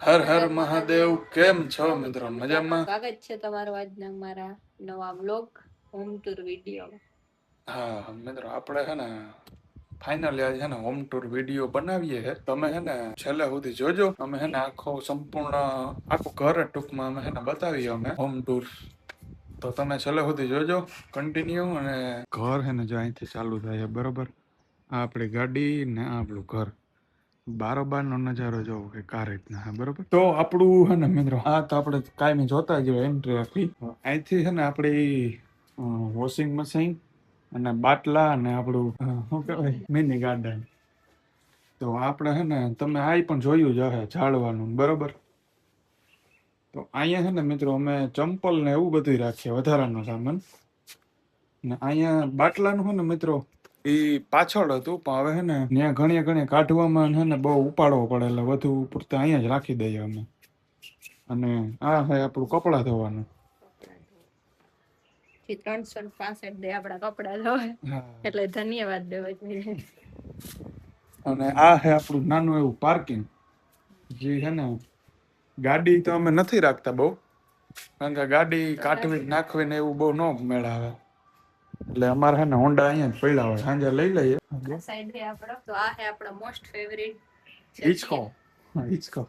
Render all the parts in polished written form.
હર હર મહાદેવ. કેમ છો મિત્રો? મજામાં? સ્વાગત છે તમારું આજના મારા નવા વ્લોગ હોમ ટૂર વિડીયો. હા મિત્રો, આપણે છે ને ફાઇનલી આજે છે ને હોમ ટૂર વિડીયો બનાવીએ છે. તમે છે ને છેલ્લે સુધી જોજો. અમે છે ને આખું ઘર જ ટૂંકમાં અમે છે ને બતાવીએ અમે હોમ ટૂર. તો તમે છેલ્લે સુધી જોજો કન્ટિન્યુ. અને ઘર છે ને જો અહીંથી ચાલુ થાય છે, બરોબર. આ આપણી ગાડી ને આ આપણું ઘર, બારોબાર નો નજારો જોવો કે કાર રીતના હે, બરોબર. તો આપણું છે ને મિત્રો, આ તો આપણે કાયમી જોતા જ એન્ટ્રી આપી. અહીંથી છે ને આપણી વોશિંગ મશીન અને બાટલા અને આપણું શું કહેવાય મિની ગાર્ડન. તો આપણે છે ને તમે આ પણ જોયું જ હશે ઝાડવાનું, બરોબર. તો અહીંયા છે ને મિત્રો અમે ચંપલ ને એવું બધું રાખીએ, વધારાનો સામાન. ને અહીંયા બાટલાનું છે ને મિત્રો એ પાછળ હતું, પણ હવે છે ને ત્યાં ઘણી કાઢવામાં છે ને બહુ ઉપાડવો પડે, એટલે વધુ પૂરતા અહીંયા જ રાખી દઈએ અમે. અને આ છે આપણું કપડાં ધોવાનું. 365 દે આપડા કપડા ધોવે, એટલે ધન્યવાદ દેવો જોઈએ. અને આ છે આપણું નાનું એવું પાર્કિંગ. જે છે ને ગાડી તો અમે નથી રાખતા બહુ, કારણ કે ગાડી કાઢવી નાખવી ને એવું બહુ ન મેળાવે. એટલે અમારે છે ને હોન્ડા અહીંયા જ પડ્યા હોય, સાંજે લઈ લઈએ. આ સાઈડ છે આપણો, તો આ છે આપણો મોસ્ટ ફેવરિટ હિચકો. હિચકો.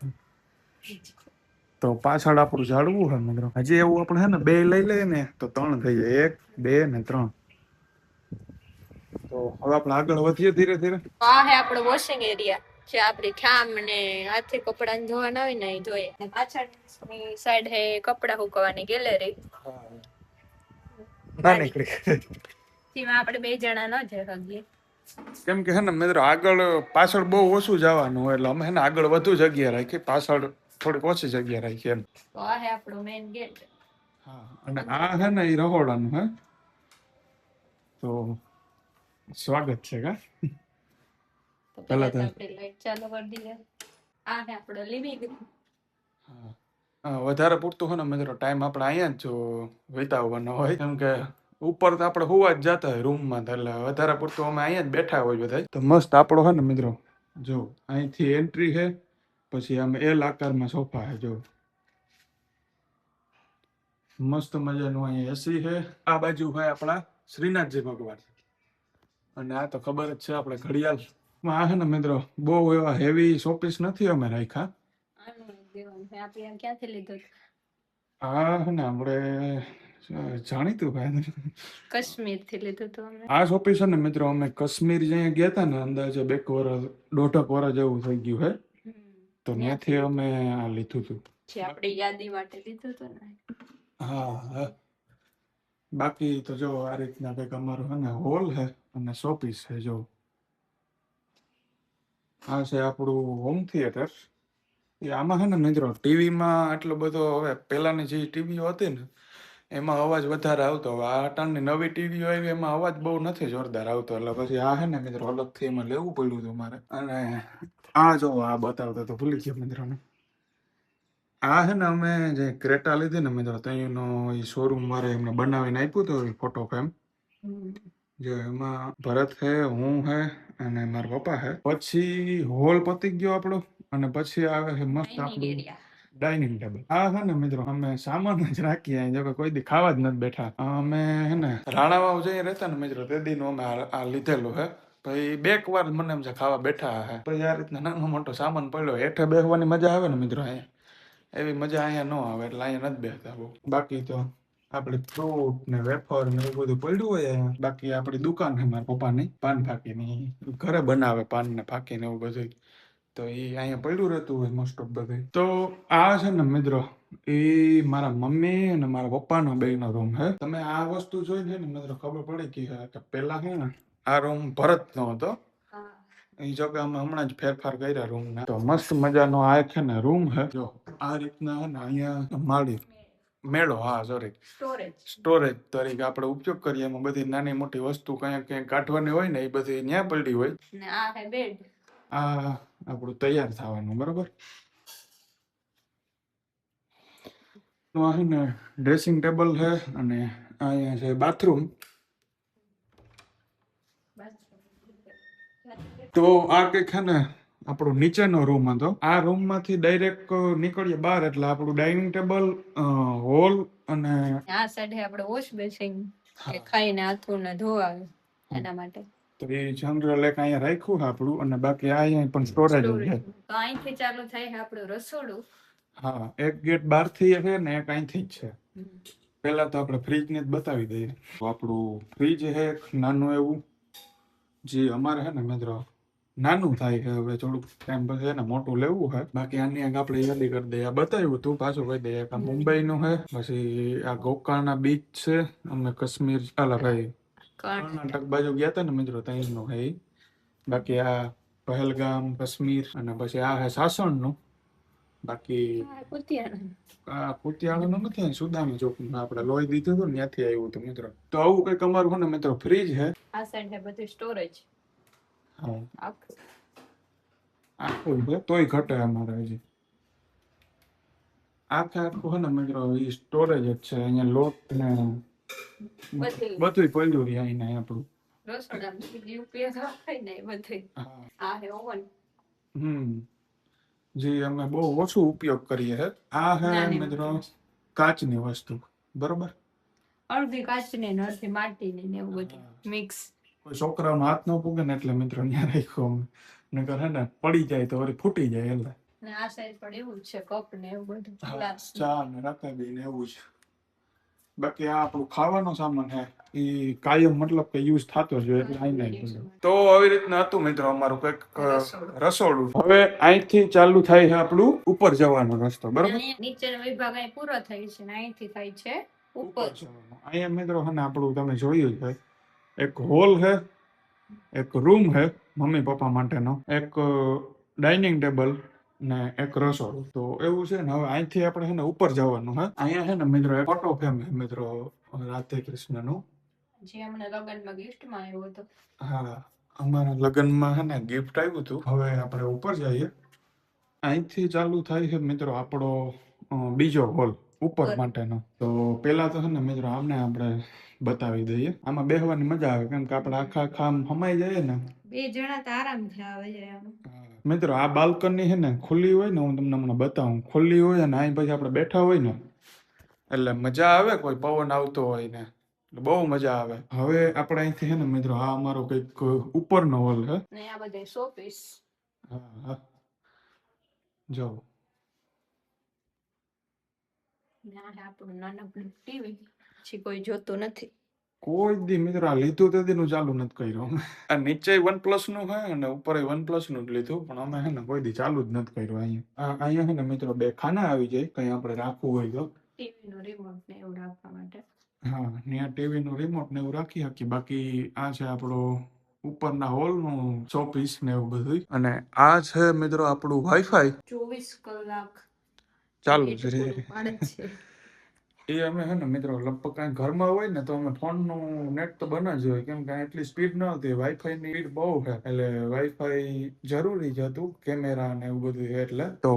તો પાછળ આપણું ઝાડવું છે મિત્રો. હજી એવું આપણે છે ને બે લઈ લઈએ ને તો 3 થઈ જાય. 1 2 ને 3. તો હવે આપણે આગળ વધીએ ધીરે ધીરે. આ છે આપણો વોશિંગ એરિયા, જે આપડી ઠામ ને હાથે કપડા ધોવાના હોય ને એ ધોઈએ. પાછળની સાઈડ છે કપડા સુકવવાની ગેલેરી. ના નીકળી. જેમાં આપણે 2 જણા ન જઈ શકીએ, કેમ કે હે ને મિત્રો આગળ પાછળ બહુ ઓછું જવાનું હોય, એટલે અમે હે ને આગળ વધુ જગ્યા રાખી, પાછળ થોડીક ઓછી જગ્યા રાખી એમ. તો આ છે આપણો મેઇન ગેટ. હા, અને આ છે ને એ રહોડાનું હે. તો સ્વાગત છે કા. તો પહેલા તો આપણે લાઈટ ચાલુ કરી દઈએ. આ છે આપણો લિવિંગ રૂમ. વધારે પૂરતું હોય ને મિત્રો ટાઈમ આપણે અહીંયા જ વિતાવવાનો હોય, કેમ કે ઉપર તો આપણે હોવા જ જતા હોય રૂમમાં, એટલે વધારે પૂરતું અમે અહીંયા જ બેઠા હોય બધા. તો મસ્ત આપણો છે ને મિત્રો, જો અહીંથી એન્ટ્રી છે, પછી આમ એલ આકારમાં સોફા છે, જો મસ્ત મજાનું. અહીંયા એસી છે. આ બાજુ હોય આપણા શ્રીનાથજી ભગવાન. અને આ તો ખબર જ છે આપણે ઘડિયાળ. આ છે ને મિત્રો બહુ એવા હેવી શોપીસ નથી અમે રાખ્યા. ક્યાંથી લીધું? આ છે ને આપણે જાણીતું ભાઈ કાશ્મીર થી લીધું હતું અમે. આ શોપીસ છે ને મિત્રો અમે કાશ્મીર જ્યાં ગયા હતા ને, અંદાજે 2 વર્ષ 1.5 વર્ષ જેવું થઈ ગયું છે. તો ત્યાંથી અમે આ લીધું હતું, જે આપણી યાદી માટે લીધું હતું ને. હા. બાકી તો જો આ રીતના કંઈક અમારું છે ને હોલ છે અને શોપીસ છે. જો આ છે આપણું હોમ થિયેટર. એ આમાં છે ને મિત્રો ટીવીમાં આટલો બધો, હવે પહેલાની જે ટીવીઓ હતી ને એમાં અવાજ વધારે આવતો. હવે આ અટાણની નવી ટીવીઓ આવી એમાં અવાજ બહુ નથી જોરદાર આવતો, એટલે પછી આ છે ને મિત્રો અલગથી એમાં લેવું પડ્યું હતું મારે. અને આ જો આ બતાવતો તો ભૂલી ગયો મિત્રોને. આ છે ને અમે જે ક્રેટા લીધી ને મિત્રો, ત્યાંનો એ શોરૂમ મારે એમને બનાવીને આપ્યું હતું ફોટો ફ્રેમ. જો એમાં ભરત છે, હું છે અને મારા પપ્પા છે. પછી હોલ પતી ગયો આપણો, અને પછી આવે છે મસ્ત આપણું ડાઇનિંગ ટેબલ. આ છે ને મિત્રો અમે સામાન જ રાખીએ, જો કે કોઈ દી ખાવા જ નથી બેઠા. અમે હે ને રાણાવાવ જઈ રહેતા ને મિત્રો, તે દીનું અમે આ લીધેલું હે. પછી 2 વાર મને એમ છે ખાવા બેઠા હે. પછી આ રીતના નાનો મોટો સામાન પડ્યો. હેઠે બેસવાની મજા આવે ને મિત્રો, અહીંયા એવી મજા અહીંયા ન આવે, એટલે અહીંયા નથી બેસતા બહુ. બાકી તો આપણે ફ્રૂટ ને વેફર ને એવું બધું પડ્યું હોય અહીંયા. બાકી આપણી દુકાન છે મારા પપ્પાની પાન ફાકીની, ઘરે બનાવે પાન ને ફાકીને એવું બધું. તો એ અહીંયા પડ્યું રહેતું હોય મોસ્ટ ઓફ બધું. તો આ છે ને મિત્રો એ મારા મમ્મી અને મારા પપ્પાનો બેયનો રૂમ છે. તમે આ વસ્તુ જોઈ છે ને મિત્રો ખબર પડી કે પેલા છે ને આ રૂમ ભરતનો હતો. એ જો કે અમે હમણાં જ ફેરફાર કર્યા રૂમના. તો મસ્ત મજાનો આ છે ને રૂમ છે. જો આ રીતના છે ને અહીંયા માળી મેળો, હા સોરી, સ્ટોરેજ તરીકે આપણે ઉપયોગ કરીએ. એમાં બધી નાની મોટી વસ્તુ ક્યાંક કાઢવાની હોય ને એ બધી ત્યાં પડી હોય. આ છે બેડ. આ આપણું તૈયાર થવાનું, બરોબર. આ છે ને ડ્રેસિંગ ટેબલ છે, અને અહીંયા છે બાથરૂમ. તો આ કંઈક છે ને આપણો નીચેનો રૂમ હતો. આ રૂમ માંથી ડાયરેક્ટ નીકળીએ બહાર એટલે આપણું ડાઇનિંગ ટેબલ, હોલ અને આ સાઈડ આપણે વોશ બેસિંગ કે હા, ખાઈને હાથું ને ધોવાવે એના માટે તો એ જનરલ એક અહીંયા રાખ્યું છે આપણું, અને બાકી આ અહીંયા પણ સ્ટોરેજ સ્ટોરેજ. છે. તો અહીંથી ચાલુ થાય છે આપણું રસોડું. હા, એક ગેટ બહારથી છે ને એક અહીંથી જ છે. પહેલા તો આપણે ફ્રીજ ને જ બતાવી દઈએ. તો આપણું ફ્રીજ છે એક નાનું એવું, જે અમારે છે ને મિત્રો નાનું થાય છે. હવે થોડુંક ટાઈમ પછી એને મોટું લેવું છે. બાકી આની આગળ આપણે યાદી કરી દઈએ. આ બતાવ્યું તું, પાછું કહી દઈએ. આ મુંબઈનું છે, પછી આ ગોકર્ણા બીચ છે. અમે કાશ્મીર અલા ભાઈ કર્ણાટક બાજુ ગયા હતા ને મિત્રો, ત્યાંનું છે ઈ. બાકી આ પહેલગામ કાશ્મીર, અને પછી આ છે સાસણનું. બાકી આ કુતિયાણાનું નથી, અહીં સુદામી ચોકનું આપણે લોહી દીધું હતું ને ત્યાંથી આવ્યું હતું મિત્રો. તો આવું કંઈક અમારું છે ને મિત્રો ફ્રીજ છે. આ સાઈડ છે બધું સ્ટોરેજ. હા, આખું છે તોય ઘટે અમારે હજી. આખે આખું છે ને મિત્રો એ સ્ટોરેજ જ છે. અહીંયા લોટ ને બધું પડ્યું રહે અહીંયા આપણું. હા, જે અમે બહુ ઓછું ઉપયોગ કરીએ છે. આ છે મિત્રો કાચની વસ્તુ, બરોબર. અડધી કાચની ને અડધી માટીની ને એવું બધું મિક્સ. કોઈ છોકરાઓનો હાથ ન પૂગે ને એટલે મિત્રો ત્યાં રાખ્યો અમે. નકર હે ને પડી જાય તો વળી ફૂટી જાય. એટલે ને આ સાઈડ પર એવું છે કપ ને એવું બધું, ગ્લાસ, ચા ને રકાબી ને એવું છે. બાકી આ આપણું ખાવાનો સામાન છે એ કાયમ મતલબ કે યુઝ થતો જ હોય એટલે અહીં નહીં. તો આવી રીતના હતું મિત્રો અમારું કંઈક રસોડું. હવે અહીંથી ચાલુ થાય છે આપણું ઉપર જવાનો રસ્તો, બરોબર. નીચેનો વિભાગ અહીં પૂરો થાય છે ને અહીંથી થાય છે ઉપર જવાનો. અહીંયા મિત્રો છે ને આપણું તમે જોયું જ ભાઈ, એક હોલ છે, એક રૂમ છે મમ્મી પપ્પા માટેનો, એક ડાઇનિંગ ટેબલ ને એક રસોડું. તો એવું છે ને. હવે અહીંથી આપણે છે ને ઉપર જવાનું છે. અહીંયા છે ને મિત્રો એક ફોટો ફ્રેમ છે મિત્રો રાધે કૃષ્ણનું, જે અમને લગ્નમાં ગિફ્ટમાં આવ્યો હતો. હા, અમારા લગ્નમાં છે ને ગિફ્ટ આવ્યું હતું. હવે આપણે ઉપર જઈએ. અહીંથી ચાલુ થાય છે મિત્રો આપણો બીજો હોલ ઉપર માટેનો. તો પેલા તો છે ને મિત્રો આમને આપણે બતાવી દઈએ. આમાં બેસવાની મજા આવે કેમ કે આપણે આખા આમ હમાઈ જાય ને. બે જણા તો આરામથી આવે છે મિત્રો. આ બાલ્કની છે ને ખુલ્લી હોય ને, હું તમને હમણાં બતાવું, ખુલ્લી હોય ને અહીં પછી આપણે બેઠા હોય ને એટલે મજા આવે. કોઈ પવન આવતો હોય ને એટલે બહુ મજા આવે. હવે આપણે અહીંથી છે ને મિત્રો આ અમારો કંઈક ઉપરનો હોલ છે ને આ બધા શોપીસ. હા, જો આપણું નાનકડું ટીવી, પછી કોઈ જોતું નથી. કોઈ દી મિત્રો આ લીધું તે દીનું ચાલુ નથી કર્યું. આ નીચે OnePlus નું છે અને ઉપર OnePlus નું જ લીધું, પણ અમે છે ને કોઈ દી ચાલુ જ નથી કર્યું. અહીંયા છે ને મિત્રો બે ખાના આવી જાય કઈ આપણે રાખવું હોય તો. ટીવી નું રિમોટ ને એવું રાખવા માટે. હા, ત્યાં ટીવી નું રિમોટ ને એવું રાખી શકીએ. બાકી આ છે આપણો ઉપરના હોલ નું શોપીસ ને એવું બધું. અને આ છે મિત્રો આપણું વાઈફાઈ 24 કલાક ચાલુ જ રહે. એ અમે છે ને મિત્રો લગભગ કાંઈ ઘરમાં હોય ને તો અમે ફોનનું નેટ તો બને જ હોય, કેમ કે એટલી સ્પીડ ન હતી. વાઈફાઈની સ્પીડ બહુ છે એટલે વાઈફાઈ જરૂરી જ હતું, કેમેરા ને એવું બધું છે એટલે. તો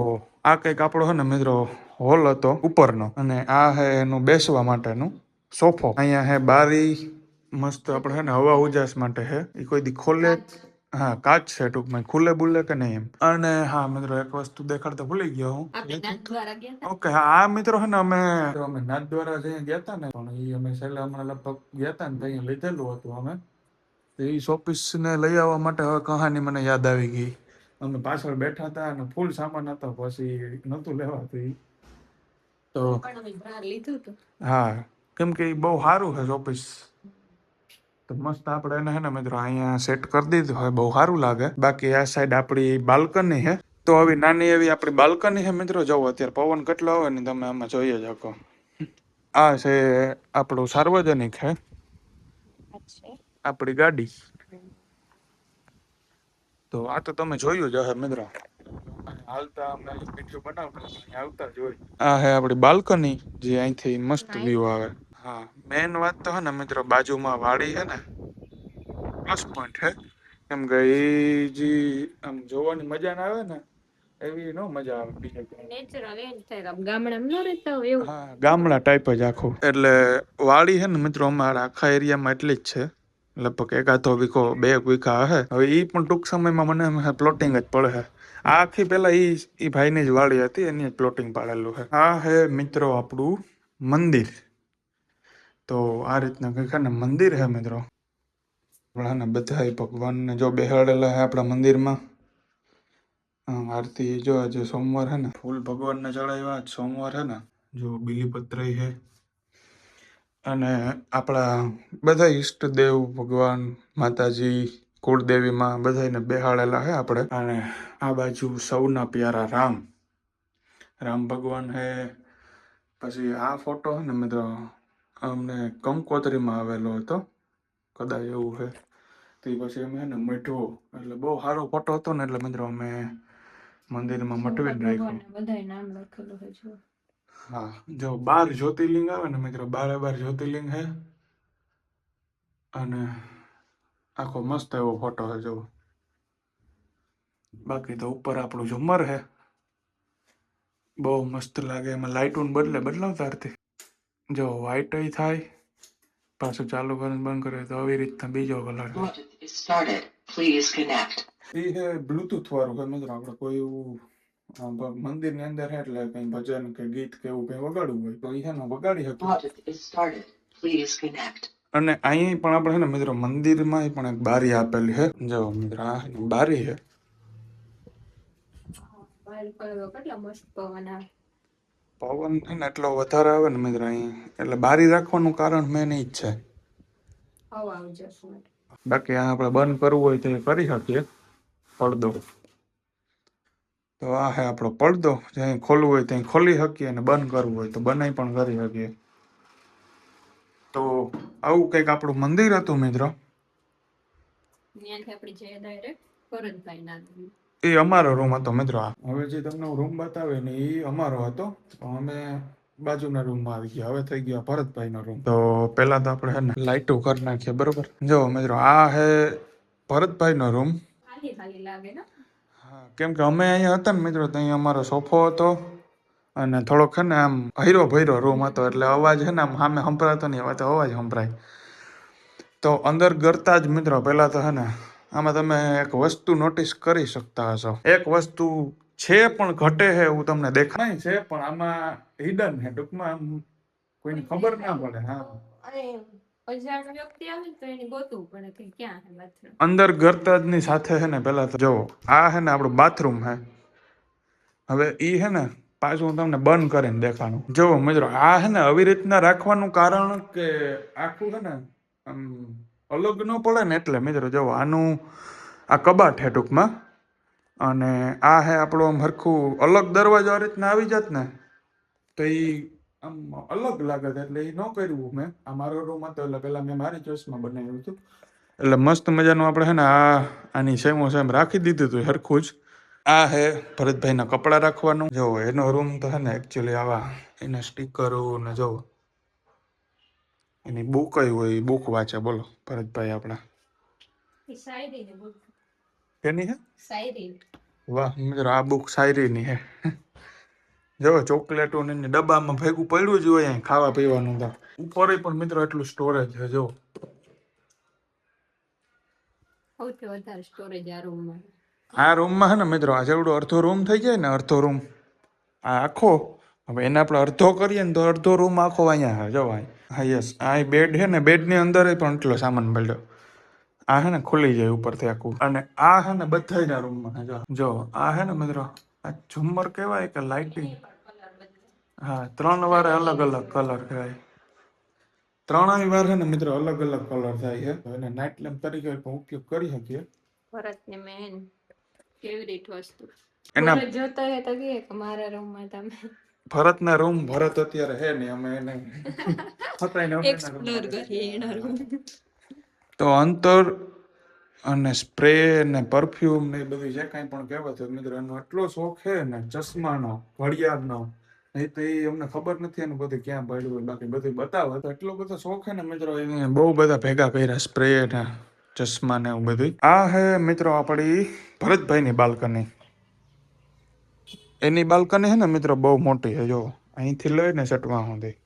આ કંઈક આપણો છે ને મિત્રો હોલ હતો ઉપરનો, અને આ છે એનું બેસવા માટેનું સોફો. અહીંયા છે બારી મસ્ત, આપણે છે ને હવા ઉજાસ માટે છે. એ કોઈ દી ખોલે, હા કાચ છે ટૂંકમાં, ખુલે બુલે કે નહીં એમ. અને હા મિત્રો એક વસ્તુ દેખાડતા ભૂલી ગયો હું. ઓકે, હા આ મિત્રો છે ને અમે નાથદ્વારા જઈને ગયા હતા ને, પણ એ અમે છેલ્લા હમણાં લગભગ ગયા હતા ને ત્યાં લીધેલું હતું અમે. એ શોપીસ ને લઈ આવવા માટે હવે કહાની મને યાદ આવી ગઈ. અમે પાછળ બેઠા હતા અને ફૂલ સામાન હતો, પછી નહોતું લેવાતું. તો હા, કેમ કે એ બહુ સારું છે શોપીસ. તો મસ્ત આપણે એને હે ને મિત્રો અહીંયા સેટ કરી દીધું હોય, બહુ સારું લાગે. બાકી આ સાઈડ આપણી બાલ્કની છે. તો આવી નાની એવી આપણી બાલ્કની છે મિત્રો. જવો અત્યારે પવન કેટલો આવે ને તમે આમાં જોઈએ જ શકો. આ છે આપણું સાર્વજનિક છે, આપણી ગાડી. તો આ તો તમે જોયું જ હશે મિત્રો. હાલતા અમે વિડીયો બનાવતા આવતા જ હોય. આ છે આપણી બાલ્કની, જે અહીંથી મસ્ત વ્યૂ આવે. હા, મેન વાત તો હે ને મિત્રો બાજુમાં વાડી છે ને, પ્લસ પોઈન્ટ છે. કેમ કે એ જે આમ જોવાની મજા ના આવે ને એવી નો મજા આવે બીજે ક્યાંય. હા, ગામડા ટાઈપ જ આખું. એટલે વાડી છે ને મિત્રો અમારા આખા એરિયામાં એટલી જ છે, લગભગ 1 વીઘો 2 વીઘા હશે. હવે એ પણ ટૂંક સમયમાં મને પ્લોટિંગ જ પડે છે. આ આખી પેલા ઈ ભાઈની જ વાડી હતી, એની જ પ્લોટિંગ પાડેલું છે. આ હે મિત્રો આપણું મંદિર. તો આ રીતના કંઈક છે ને મંદિર હે મિત્રો. આપણા બધા ભગવાનને જો બેહાડેલા હે આપણા મંદિરમાં. આરતી જો આજે સોમવાર હે ને, ફૂલ ભગવાનને ચડાવ્યા. આજ સોમવાર હે ને, જો બીલીપત્ર હે. અને આપણા બધા ઈષ્ટદેવ ભગવાન, માતાજી, કુળદેવીમાં બધાને બેહાડેલા હે આપણે. અને આ બાજુ સૌના પ્યારા રામ ભગવાન હે. પછી આ ફોટો હે ને મિત્રો અમને કંકોત્રીમાં આવેલો હતો, કદાચ એવું છે. તે પછી અમે હે ને મઢવો, એટલે બહુ સારો ફોટો હતો ને, એટલે મિત્રો અમે મંદિરમાં મટવી જ રાખ્યો. બધાય નામ લખેલું છે જો. હા, જો 12 જ્યોતિર્લિંગ આવે ને મિત્રો, 12 જ્યોતિર્લિંગ હે. અને આખો મસ્ત એવો ફોટો છે જો. બાકી તો ઉપર આપણું ઝુમ્મર હે, બહુ મસ્ત લાગે. એમાં લાઇટોને બદલાવતા હતી. જો વ્હાઈટ થાય, પાછું ચાલુ કરીને બંધ કરે તો આવી રીતના બીજો કલર એ હે બ્લુટૂથ વાળું છે મિત્રો. આપણે કોઈ એવું મંદિરની અંદર હે એટલે કઈ ભજન કે ગીત કે એવું કઈ વગાડવું હોય તો એ ને વગાડી શકીએ. અને અહીં પણ આપણે છે ને મિત્રો મંદિરમાં પણ એક બારી આપેલી છે. જો મિત્રો આ બારી છે. કેટલા મસ્ત પવન આવે. પવન છે ને એટલો વધારે આવે ને મિત્રો અહીં, એટલે બારી રાખવાનું કારણ મેન ઈ જ છે. હવા આવી જશે. બાકી આ આપણે બંધ કરવું હોય તો કરી શકીએ પડદો. તો આ હે આપણો પડદો, જ્યાં ખોલવું હોય ત્યાં ખોલી શકીએ અને બંધ કરવું હોય તો બનાવી પણ કરી શકીએ. તો આવું કંઈક આપણું મંદિર હતું મિત્રો. ત્યાંથી આપણે જઈએ ડાયરેક્ટ ભરતભાઈના રૂમ. એ અમારો રૂમ હતો મિત્રો. હવે જે તમને રૂમ બતાવે ને એ અમારો હતો, તો અમે બાજુના રૂમમાં આવી ગયા. હવે થઈ ગયા ભરતભાઈનો રૂમ. તો પહેલા તો આપણે હે ને લાઇટો કરી નાખીએ, બરોબર. જો મિત્રો આ હે ભરતભાઈનો રૂમ. ખાલી ખાલી લાગે ને. હા, કેમ કે અમે અહીંયા હતા ને મિત્રો, તો અહીંયા અમારો સોફો હતો અને થોડોક છે ને આમ હૈરો ભૈરો રૂમ હતો, એટલે અવાજ છે ને આમ સામે સંભળાતો નહીં. હવે તો અવાજ સંભળાય. તો અંદર ગરતા જ મિત્રો પહેલા તો હે ને આમાં તમે એક વસ્તુ નોટિસ કરી શકતા હશો. એક વસ્તુ છે પણ ઘટે છે એવું તમને દેખાય નહીં છે, પણ આમાં હિડન છે. ટૂંકમાં આમ કોઈને ખબર ના પડે. હા, અજાણ વ્યક્તિ આવે તો એને ગોતવું પડે કે ક્યાં છે બાથરૂમ. અંદર ગરતા જ ની સાથે છે ને પેલા તો જો આ છે ને આપણું બાથરૂમ છે. હવે ઈ છે ને પાછું હું તમને બંધ કરીને દેખાડું. જો મિત્રો આ છે ને આવી રીતના રાખવાનું કારણ કે આખું છે ને આમ અલગ ન પડે ને, એટલે મિત્રો જો આનું આ કબાટ છે ટૂંકમાં. અને આ હે આપણો આમ હરખું અલગ દરવાજો આ રીતના આવી જાત ને તો એ આમ અલગ લાગે. એટલે એ ન કર્યું મેં. આ મારો રૂમ હતો એટલે પેલા મેં મારી ચોઈસમાં બનાવ્યું હતું. એટલે મસ્ત મજાનું આપણે છે ને આની સેમો સેમ રાખી દીધું હતું હરખું જ. આ હે ભરતભાઈના કપડાં રાખવાનું. જો એનો રૂમ તો છે ને એકચ્યુઅલી આવા એના સ્ટીકરો ને જો એની બુક હોય, બુક વાંચે. બોલો ભરતભાઈ આપણા કેની હે શાયરી. વાહ મિત્રો, આ બુક શાયરીની હે. જો ચોકલેટો ને ડબ્બામાં ભેગું પડ્યું જ હોય ખાવા પીવાનું. તો ઉપર પણ મિત્રો એટલું સ્ટોરેજ છે. જો સૌથી વધારે સ્ટોરેજ આ રૂમમાં. આ રૂમમાં છે ને મિત્રો આ જેવડો અડધો રૂમ થઈ જાય ને, અડધો રૂમ આ આખો. હવે એને આપણે અડધો કરીએ ને તો અડધો રૂમ આખો અહીંયા છે. જો હા યસ, આ બેડ છે ને, બેડની અંદર પણ એટલો સામાન મળ્યો. આ હે ને ખુલી જાય ઉપરથી આખું. અને આ હે ને બધાયના રૂમમાં જો આ હે ને મિત્રો આ ઝુમ્મર કહેવાય કે લાઇટિંગ. હા, 3 વાર અલગ અલગ કલર કહેવાય. 3 વાર છે ને મિત્રો અલગ અલગ કલર થાય છે. એને નાઇટ લેમ્પ તરીકે પણ ઉપયોગ કરી શકીએ. ભરતને મેન ફેવરિટ વસ્તુ. એના ભરત જોતા હે તો કે મારા રૂમમાં તમે. ભરતના રૂમ ભરત અત્યારે હે ને, અમે એને એક્સપ્લોર કરીએ એનો રૂમ. તો અંતર અને સ્પ્રે ને પરફ્યુમ ને એ બધું જે કાંઈ પણ કહેવાય મિત્રો, એનો એટલો શોખ છે ને ચશ્માનો, ઘડિયાળનો. નહીં તો એ અમને ખબર નથી એનું બધું ક્યાં પડ્યું હોય. બાકી બધું બતાવે તો એટલો બધો શોખ છે ને મિત્રો. એને બહુ બધા ભેગા કર્યા સ્પ્રે ને ચશ્મા ને એવું બધું. આ હે મિત્રો આપણી ભરતભાઈની બાલ્કની. એની બાલ્કની છે ને મિત્રો બહુ મોટી છે. જો અહીંથી લઈને સટવા સુધી.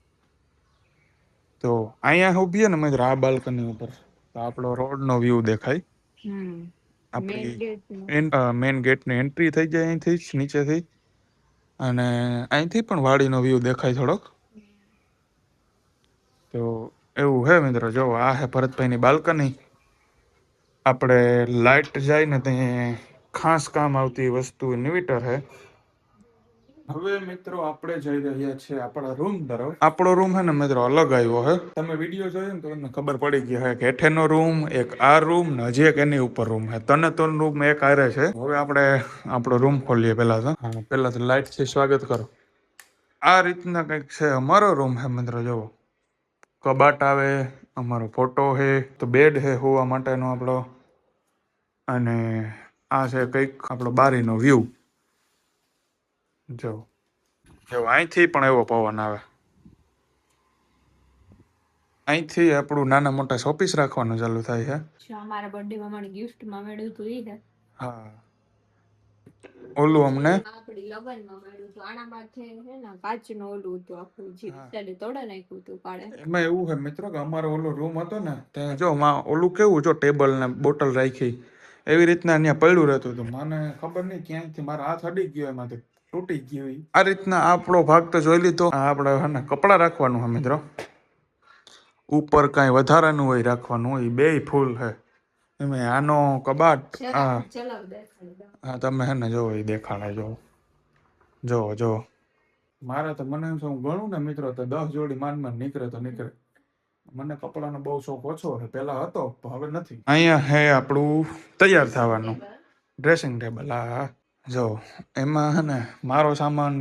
તો અહીંયા ઊભીએ ને મિત્રો આ બાલ્કની ઉપર તો આપણો રોડનો વ્યૂ દેખાય. આપણી મેઇન ગેટની એન્ટ્રી થઈ જાય અહીંથી જ નીચેથી, અને અહીંથી પણ વાડીનો વ્યૂ દેખાય થોડોક. તો એવું હે મિત્રો, જો આ હે ભરતભાઈની બાલ્કની. આપણે લાઇટ જાય ને ત્યાં ખાસ કામ આવતી વસ્તુ ઇન્વિટર હે. હવે મિત્રો આપણે જઈ રહ્યા છીએ આપણા રૂમ તરફ. આપણો રૂમ હે ને મિત્રો અલગ આવ્યો હે. તમે વિડીયો જોયો ને તો તમને ખબર પડી ગઈ હે કે હેઠેનો રૂમ, એક આ રૂમ ને હજી એક એની ઉપર રૂમ હે. ત્રણ રૂમ એક આરે છે. હવે આપણે આપણો રૂમ ખોલીએ પહેલા તો. પહેલા તો લાઇટ થી સ્વાગત કરો. આ રીતના કંઈક છે અમારો રૂમ હે મિત્રો. જોવો, કબાટ આવે, અમારો ફોટો હે, તો બેડ હે હોવા માટેનો આપણો, અને આ છે કંઈક આપણો બારીનો વ્યૂ. જો અહીંથી પણ એવો પવન આવે. અહીંથી આપણું નાના મોટા શોપીસ રાખવાનું ચાલુ થાય છે. અમારા બર્થડે માં મને ગિફ્ટ માં મળ્યું હતું ઈ હે. હા, ઓલું અમને આપડી લગન માં મળ્યું હતું. આના માથે હે ને કાચનું ઓલું હતું આખું, જે વિચારે તોડે નાખ્યું હતું પાડે. એમાં એવું છે મિત્રો કે અમારો ઓલો રૂમ હતો ને ત્યાં જો ઓલું કેવું, જો ટેબલ ને બોટલ રાખી એવી રીતના ત્યાં પડ્યું રહેતું હતું. મને ખબર નહીં ક્યાંયથી મારા હાથ અડી ગયો, એમાંથી તૂટી ગયું. આ રીતના આપણો ભાગ તો જોઈ લીધો. આપણે હે ને કપડાં રાખવાનું હે મિત્રો. ઉપર કાંઈ વધારાનું હોય રાખવાનું હોય, બેય ફૂલ હે. એમાં આનો કબાટ, હા તમે હે ને જોવો, એ દેખાડે. જો મારે તો મને એમ છે, હું ગણું ને મિત્રો તો 10 જોડી માંડ નીકળે તો નીકળે. મને કપડાનો બહુ શોખ ઓછો છે. પહેલા હતો પણ હવે નથી. અહીંયા હે આપણું તૈયાર થવાનું ડ્રેસિંગ ટેબલ. હા જો એમાં હે ને મારો સામાન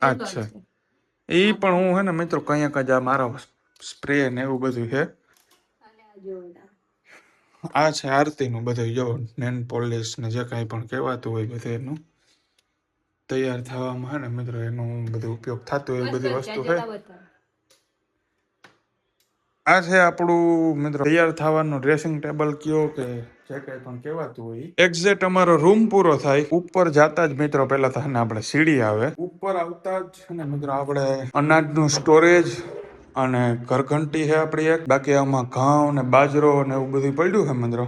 આ જ છે. એ પણ હું હે ને મિત્રો કંઈક જ આ મારો સ્પ્રે ને એવું બધું છે. આ છે આરતીનું બધું, જો નેન પોલિશ ને જે કાંઈ પણ કહેવાતું હોય બધું એનું તૈયાર થવામાં હે ને મિત્રો એનું બધું ઉપયોગ થતો હોય, એ બધી વસ્તુ છે. આ છે આપણું મિત્રો તૈયાર થવાનું ડ્રેસિંગ ટેબલ કયો કે જે કંઈ પણ કહેવાતું હોય. એક્ઝેક્ટ અમારો રૂમ પૂરો થાય ઉપર જાતા જ મિત્રો પહેલા તો ને આપણે સીડી આવે. ઉપર આવતા જ ને મિત્રો આપણે અનાજનું સ્ટોરેજ અને ઘરઘંટી છે આપણી એક. બાકી આમાં ઘઉં ને બાજરો ને એવું બધું પડ્યું છે મિત્રો.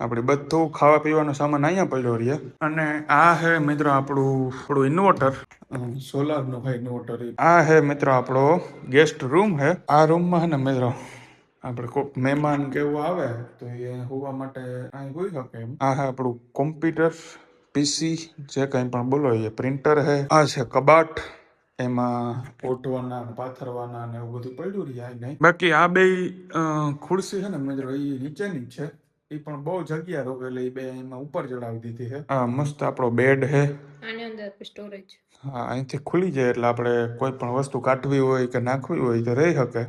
આપણે બધું ખાવા પીવાનો સામાન અહીંયા પડ્યો રહીએ. અને આ હે મિત્રો આપણું ઇન્વર્ટર, સોલારનું છે ઇન્વર્ટર. આ હે મિત્રો આપણો ગેસ્ટ રૂમ હે. આ રૂમમાં હે ને મિત્રો આપણે કોઈક મહેમાન કે એવું આવે તો એ હોવા માટે અહીં હોઈ શકે એમ. આ હે આપણું કોમ્પ્યુટર, પીસી, જે કંઈ પણ બોલો એ પ્રિન્ટર હે. આ છે કબાટ, એમાં ઓઢવાના પાથરવાના ને એવું બધું પડ્યું રહ્યા નહીં. બાકી આ બે ખુરશી છે ને મિત્રો એ નીચેની જ છે. એ પણ બહુ જગ્યા રોકેલી, એ બે એમાં ઉપર ચડાવી દીધી છે. આ મસ્ત આપણો બેડ છે. આની અંદર સ્ટોરેજ. હા, અહીંથી ખુલી જાય એટલે આપણે કોઈ પણ વસ્તુ કાઢવી હોય કે નાખવી હોય તો રહી શકે.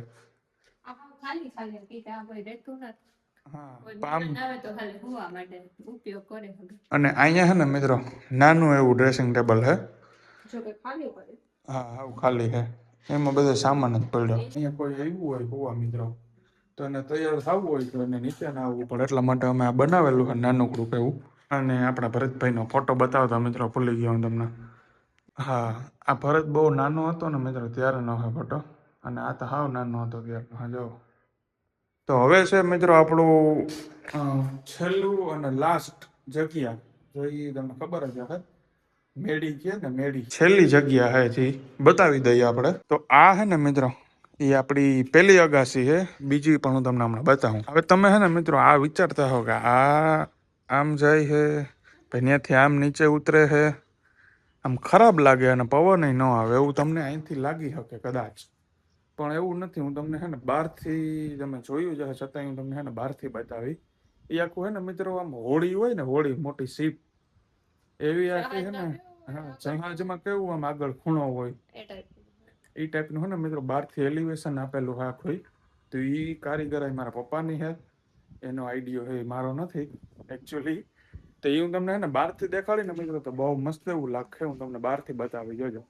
ખાલી ખાલી કીધા કોઈ રહેતું નથી. હા, પામ આવે તો ખાલી હુવા માટે ઉપયોગ કરે. અને અહીંયા છે ને મિત્રો નાનું એવું ડ્રેસિંગ ટેબલ છે. જો કે ખાલી પડે. હા, હાવ ખાલી છે. એમાં બધો સામાન જ પડ્યો. અહીંયા કોઈ આવ્યું હોય હુવા મિત્રો તો એને તૈયાર થવું હોય તો એને નીચે ના આવવું પડે. એટલા માટે અમે આ બનાવેલું છે નાનું ગ્રુપ એવું. અને આપણા ભરતભાઈનો ફોટો બતાવતા મિત્રો ભૂલી ગયો હું તમને. હા, આ ભરત બહુ નાનો હતો ને મિત્રો ત્યારનો છે ફોટો. અને આ તો હાવ નાનો હતો ત્યારનો. હા જો. તો હવે છે મિત્રો આપણું છેલ્લું અને લાસ્ટ જગ્યા, જો એ તમને ખબર જ હશે, મેડી કે ને મેડી, છેલ્લી જગ્યા હે જે બતાવી દઈએ આપણે. તો આ હે ને મિત્રો એ આપણી પહેલી અગાસી છે. બીજી પણ હું તમને હમણાં બતાવું. હવે તમે હે ને મિત્રો આ વિચારતા હો કે આ આમ જાય છે પછી ત્યાંથી આમ નીચે ઉતરે છે, આમ ખરાબ લાગે અને પવન ન આવે એવું તમને અહીંથી લાગી શકે કદાચ, પણ એવું નથી. હું તમને હે ને બહારથી, તમે જોયું છે છતાં હું તમને હે ને બહારથી બતાવી. એ આખું હે ને મિત્રો આમ હોળી હોય ને, હોળી મોટી શીપ એવી આખી હે ને. હા, જહાજમાં કેવું આમ આગળ ખૂણો હોય એ ટાઈપનું હે ને મિત્રો બહારથી એલિવેશન આપેલું છે આખું. તો એ કારીગરાઈ મારા પપ્પાની છે, એનો આઈડિયો છે, મારો નથી એકચ્યુઅલી. તો એ હું તમને હે ને બહારથી દેખાડીને મિત્રો તો બહુ મસ્ત એવું લાગશે. હું તમને બહારથી બતાવી જોજો.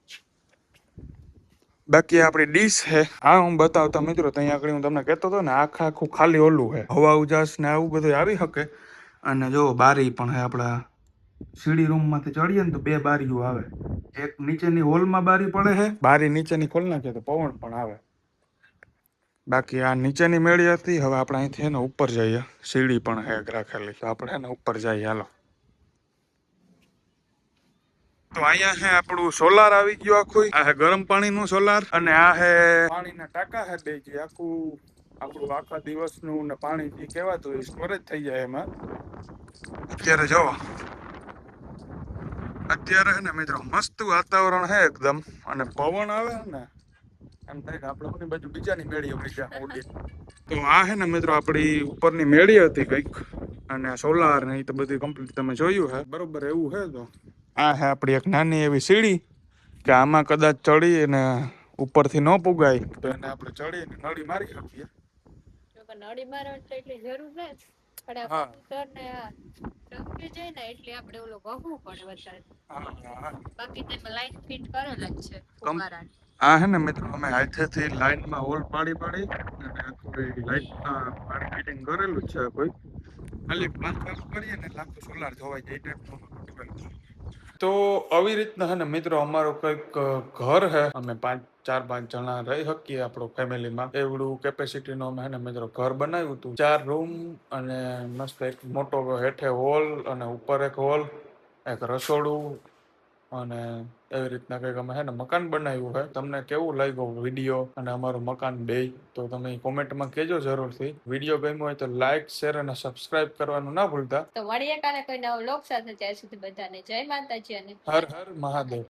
બાકી આપણી ડીશ છે આ હું બતાવતા મિત્રો. ત્યાં આગળ હું તમને કહેતો હતો ને આખું ખાલી ઓલું છે, હવા ઉજાસ ને આવું બધું આવી શકે. અને જો બારી પણ છે. આપણા સીડી રૂમમાંથી ચડીએ ને તો 2 બારીઓ આવે. એક નીચેની હોલમાં બારી પડે છે, બારી નીચેની ખોલ નાખીએ તો પવન પણ આવે. બાકી આ નીચેની મેળી હતી. હવે આપણે અહીંથી એને ઉપર જઈએ. સીડી પણ હે રાખેલી, તો આપણે એને ઉપર જઈએ. હાલો. તો અહીંયા હે આપણું સોલાર આવી ગયું આખું. આ હે ગરમ પાણીનું સોલાર અને આ હે પાણીના ટાંકા હે બે, જે આખું આપણું આખા દિવસનું ને પાણી જે કહેવાતું એ સ્ટોરેજ થઈ જાય એમાં. અત્યારે જોવો, અત્યારે હે ને મિત્રો મસ્ત વાતાવરણ હે એકદમ, અને પવન આવે છે ને એમ થાય કે આપણે ઓની બાજુ બીજાની મેળી ઉડી જાય ઉડી. તો આ હે ને મિત્રો આપણી ઉપરની મેળી હતી કંઈક, અને સોલાર ને એ તો બધું કમ્પ્લીટ તમે જોયું હે. બરોબર એવું હે. તો આ હે આપણી એક નાની એવી સીડી, કે આમાં કદાચ ચડી અને ઉપરથી ન પુગાય તો એને આપણે ચડીને નળી મારી શકીએ. નળી મારવાની તો એટલી જરૂર નથી, પણ આ હા કબૂતર ને આ ટપકી જાય ને એટલે આપણે ઓલું વહવું પડે વધારે. હા. બાકી તેમાં લાઈન ફિટ કરેલ જ છે કમ ફુવારાની. આ હે ને મિત્રો અમે હાથેથી લાઈનમાં હોલ પાડી અને આખું લાઈટમાં પાણી ફિટિંગ કરેલું જ છે. કોઈ ખાલી પાંચ ચાલુ કરીએ ને એટલે આખું સોલાર ધોવાઈ જાય ટાઈપનું. તો આવી રીતના હે ને મિત્રો અમારું કંઈક ઘર હે. અમે ચાર પાંચ જણા રહી શકીએ આપણો ફેમિલીમાં. એવડું કેપેસિટીનું અમે હે ને મિત્રો ઘર બનાવ્યું હતું. 4 રૂમ અને મસ્ત એક મોટો હેઠે હોલ અને ઉપર એક હોલ, એક રસોડું, અને એવી રીતના કંઈક અમે હે ને મકાન બનાવ્યું છે. તમને કેવું લાગ્યું વિડીયો અને અમારું મકાન બેય, તો તમે કોમેન્ટમાં કહેજો જરૂરથી. વિડીયો ગમ્યો હોય તો લાઈક, શેર અને સબસ્ક્રાઇબ કરવાનું ના ભૂલતા. તો મળીએ કાલે કોઈ નવા વ્લોગ સાથે. ત્યાં સુધી બધાને જય માતાજી અને હર હર મહાદેવ.